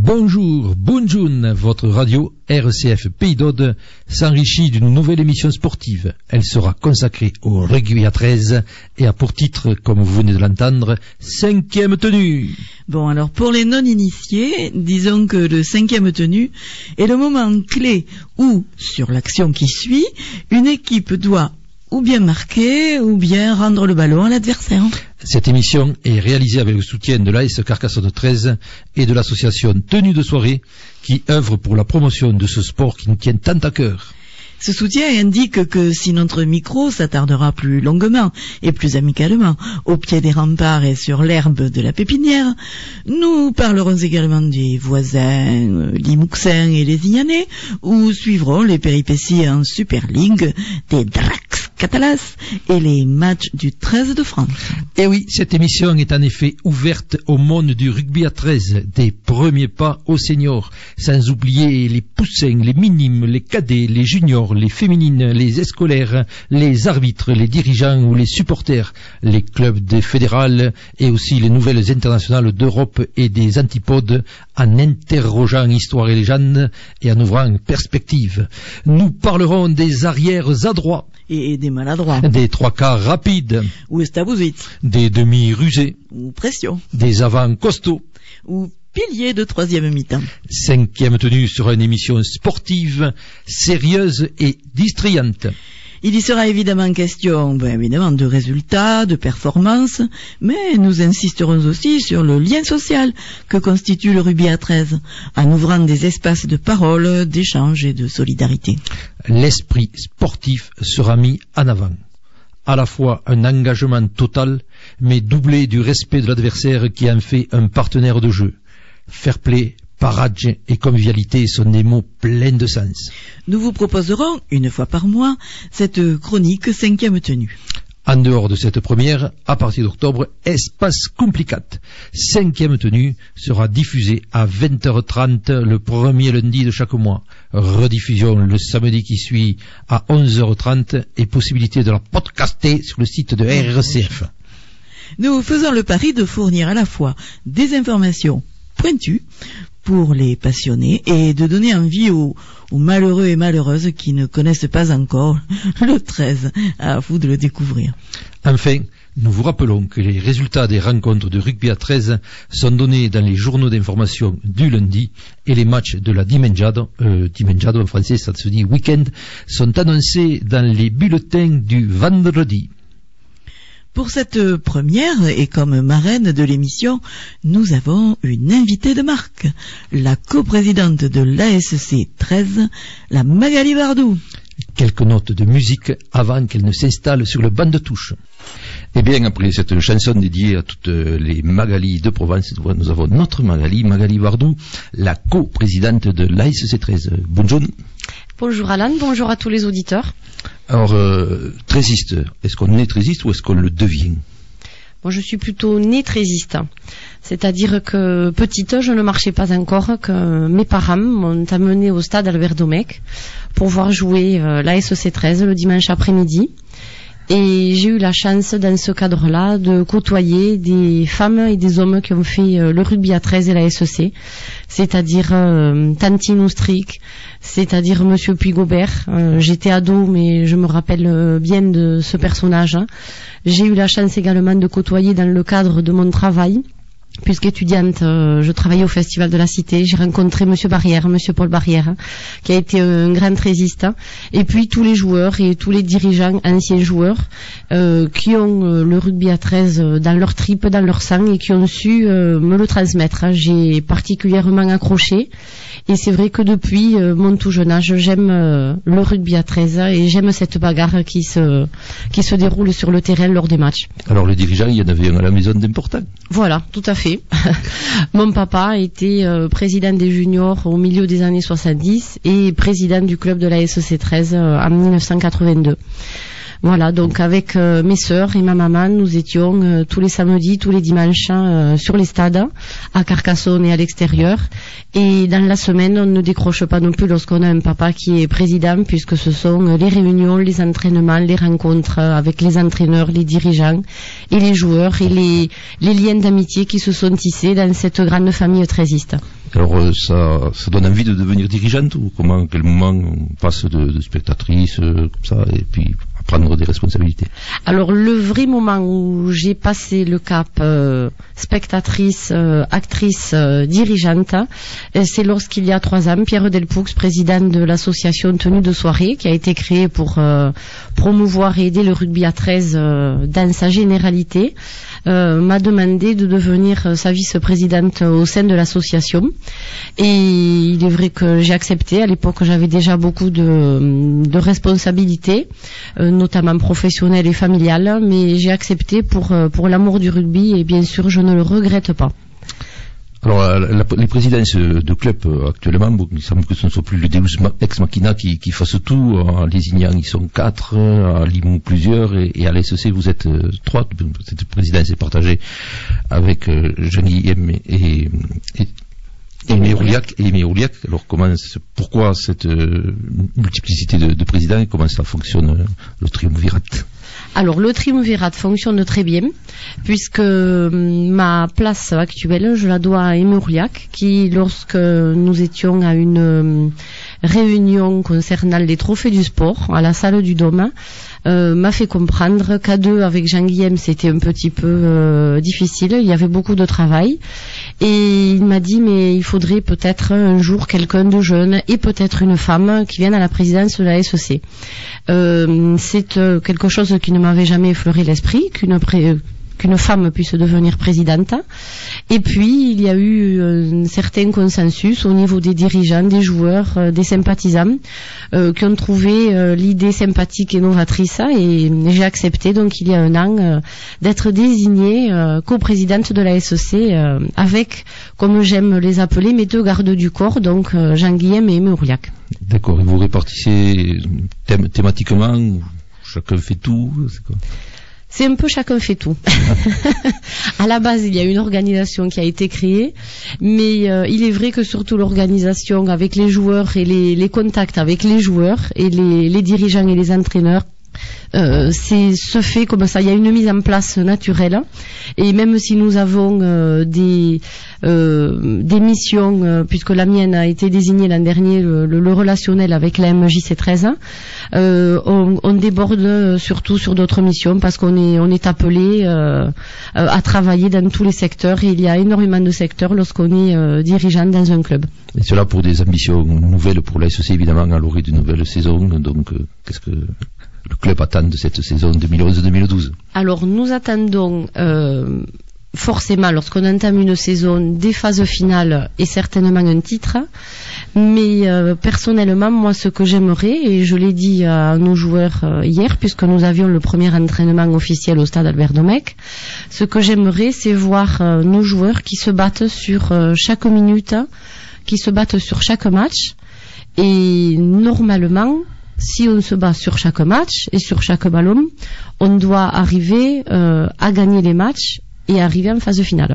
Bonjour, bonjour, votre radio RCF Pays d'Aude s'enrichit d'une nouvelle émission sportive. Elle sera consacrée au rugby à 13 et a pour titre, comme vous venez de l'entendre, 5e tenue. Bon, alors pour les non-initiés, disons que le 5e tenue est le moment clé où, sur l'action qui suit, une équipe doit ou bien marquer, ou bien rendre le ballon à l'adversaire. Cette émission est réalisée avec le soutien de l'AS Carcassonne 13 et de l'association Tenue de Soirée qui œuvre pour la promotion de ce sport qui nous tient tant à cœur. Ce soutien indique que si notre micro s'attardera plus longuement et plus amicalement au pied des remparts et sur l'herbe de la pépinière, nous parlerons également des voisins limouxins et les Ignanais, ou suivrons les péripéties en Super League des Drax Catalas et les matchs du 13 de France. Et oui, cette émission est en effet ouverte au monde du rugby à 13, des premiers pas aux seniors, sans oublier les poussins, les minimes, les cadets, les juniors, les féminines, les scolaires, les arbitres, les dirigeants ou les supporters, les clubs des fédérales et aussi les nouvelles internationales d'Europe et des antipodes, en interrogeant histoire et légende et en ouvrant perspective. Nous parlerons des arrières adroits et des maladroits, des trois quarts rapides ou estabouzites, des demi rusés ou pression, des avants costauds ou pilier de 3e mi-temps. 5e tenue sera une émission sportive, sérieuse et distrayante. Il y sera évidemment question, évidemment, de résultats, de performances, mais nous insisterons aussi sur le lien social que constitue le rugby à 13, en ouvrant des espaces de parole, d'échange et de solidarité. L'esprit sportif sera mis en avant. À la fois un engagement total, mais doublé du respect de l'adversaire qui en fait un partenaire de jeu. Fair play, parage et convivialité sont des mots pleins de sens. Nous vous proposerons, une fois par mois, cette chronique 5e tenue. En dehors de cette première, à partir d'octobre, Espace Complicat, 5e tenue, sera diffusée à 20h30 le premier lundi de chaque mois. Rediffusion le samedi qui suit à 11h30 et possibilité de la podcaster sur le site de RCF. Nous faisons le pari de fournir à la fois des informations pointues pour les passionnés et de donner envie aux malheureux et malheureuses qui ne connaissent pas encore le 13. À vous de le découvrir. Enfin, nous vous rappelons que les résultats des rencontres de rugby à 13 sont donnés dans les journaux d'information du lundi et les matchs de la Dimenjado en français ça se dit week-end, sont annoncés dans les bulletins du vendredi. Pour cette première, et comme marraine de l'émission, nous avons une invitée de marque, la coprésidente de l'ASC 13, la Magali Bardou. Quelques notes de musique avant qu'elle ne s'installe sur le banc de touche. Eh bien, après cette chanson dédiée à toutes les Magali de Provence, nous avons notre Magali Bardou, la coprésidente de l'ASC 13. Bonjour. Bonjour Alan, bonjour à tous les auditeurs. Alors, trésiste, est-ce qu'on est trésiste ou est-ce qu'on le devient? Moi, je suis plutôt née trésiste. C'est-à-dire que petite, je ne marchais pas encore, que mes parents m'ont amenée au stade Albert Domecq pour voir jouer l'ASC 13 le dimanche après-midi. Et j'ai eu la chance, dans ce cadre-là, de côtoyer des femmes et des hommes qui ont fait le rugby à 13 et la SEC, c'est-à-dire Tantine Oustric, c'est-à-dire Monsieur Puy-Gobert. J'étais ado, mais je me rappelle bien de ce personnage. J'ai eu la chance également de côtoyer dans le cadre de mon travail. Puisqu'étudiante, je travaillais au Festival de la Cité, j'ai rencontré Monsieur Paul Barrière, qui a été un grand trésiste, et puis tous les joueurs et tous les dirigeants, anciens joueurs, qui ont le rugby à 13 dans leur tripes, dans leur sang, et qui ont su me le transmettre. J'ai particulièrement accroché, et c'est vrai que depuis mon tout jeune âge, j'aime le rugby à 13 et j'aime cette bagarre qui se déroule sur le terrain lors des matchs. Alors le dirigeant, il y en avait un à la maison d'important. Voilà, tout à fait. Mon papa était président des juniors au milieu des années 70 et président du club de la SEC 13 en 1982. Voilà, donc avec mes sœurs et ma maman, nous étions tous les samedis, tous les dimanches sur les stades, à Carcassonne et à l'extérieur. Et dans la semaine, on ne décroche pas non plus lorsqu'on a un papa qui est président, puisque ce sont les réunions, les entraînements, les rencontres avec les entraîneurs, les dirigeants et les joueurs et les liens d'amitié qui se sont tissés dans cette grande famille trésiste. Alors ça donne envie de devenir dirigeante ou comment, quel moment on passe de spectatrice comme ça et puis à prendre des responsabilités? Alors le vrai moment où j'ai passé le cap spectatrice, actrice, dirigeante, c'est lorsqu'il y a 3 ans, Pierre Delpoux, président de l'association Tenue de soirée, qui a été créée pour promouvoir et aider le rugby à 13 dans sa généralité, m'a demandé de devenir sa vice-présidente au sein de l'association. Et il est vrai que j'ai accepté. À l'époque, j'avais déjà beaucoup de responsabilités, notamment professionnelles et familiales, mais j'ai accepté pour l'amour du rugby et bien sûr, je ne le regrette pas. Alors, les présidences de clubs actuellement, bon, il semble que ce ne soit plus le Deus ex machina qui fasse tout. À Lézignan, ils sont 4, à Limoux plusieurs, et à l'SEC, vous êtes 3. Cette présidence est partagée avec Jean-Guillaume et Mérouliac. Alors, pourquoi cette multiplicité de présidents et comment ça fonctionne, le triumvirat? Alors le triumvirat fonctionne très bien puisque ma place actuelle, je la dois à Mérouliac qui, lorsque nous étions à une réunion concernant les trophées du sport à la salle du Dôme, m'a fait comprendre qu'à 2 avec Jean-Guillaume c'était un petit peu difficile, il y avait beaucoup de travail et il m'a dit mais il faudrait peut-être un jour quelqu'un de jeune et peut-être une femme qui vienne à la présidence de la SEC. C'est quelque chose qui ne m'avait jamais effleuré l'esprit, qu'une femme puisse devenir présidente. Et puis, il y a eu un certain consensus au niveau des dirigeants, des joueurs, des sympathisants, qui ont trouvé l'idée sympathique et novatrice, et j'ai accepté, donc il y a 1 an, d'être désignée coprésidente de la SEC, avec, comme j'aime les appeler, mes 2 gardes du corps, donc Jean-Guillaume et Mérouliac. D'accord, et vous répartissez thématiquement, chacun fait tout, c'est quoi? C'est un peu chacun fait tout. À la base, il y a une organisation qui a été créée, mais il est vrai que surtout l'organisation avec les joueurs et les contacts avec les joueurs et les dirigeants et les entraîneurs, se fait comme ça. Il y a une mise en place naturelle, et même si nous avons des missions, puisque la mienne a été désignée l'an dernier, le relationnel avec la MJC13, on déborde surtout sur d'autres missions parce qu'on est appelé à travailler dans tous les secteurs, et il y a énormément de secteurs lorsqu'on est dirigeant dans un club. Et cela pour des ambitions nouvelles pour la SEC, évidemment, à l'orée d'une nouvelle saison. Donc, qu'est-ce que le club attend de cette saison 2011-2012? Alors, nous attendons forcément, lorsqu'on entame une saison, des phases finales et certainement un titre. Mais personnellement, moi, ce que j'aimerais, et je l'ai dit à nos joueurs hier, puisque nous avions le premier entraînement officiel au stade Albert Domecq, ce que j'aimerais, c'est voir nos joueurs qui se battent sur chaque minute, qui se battent sur chaque match. Et normalement, si on se bat sur chaque match et sur chaque ballon, on doit arriver à gagner les matchs et arriver en phase finale.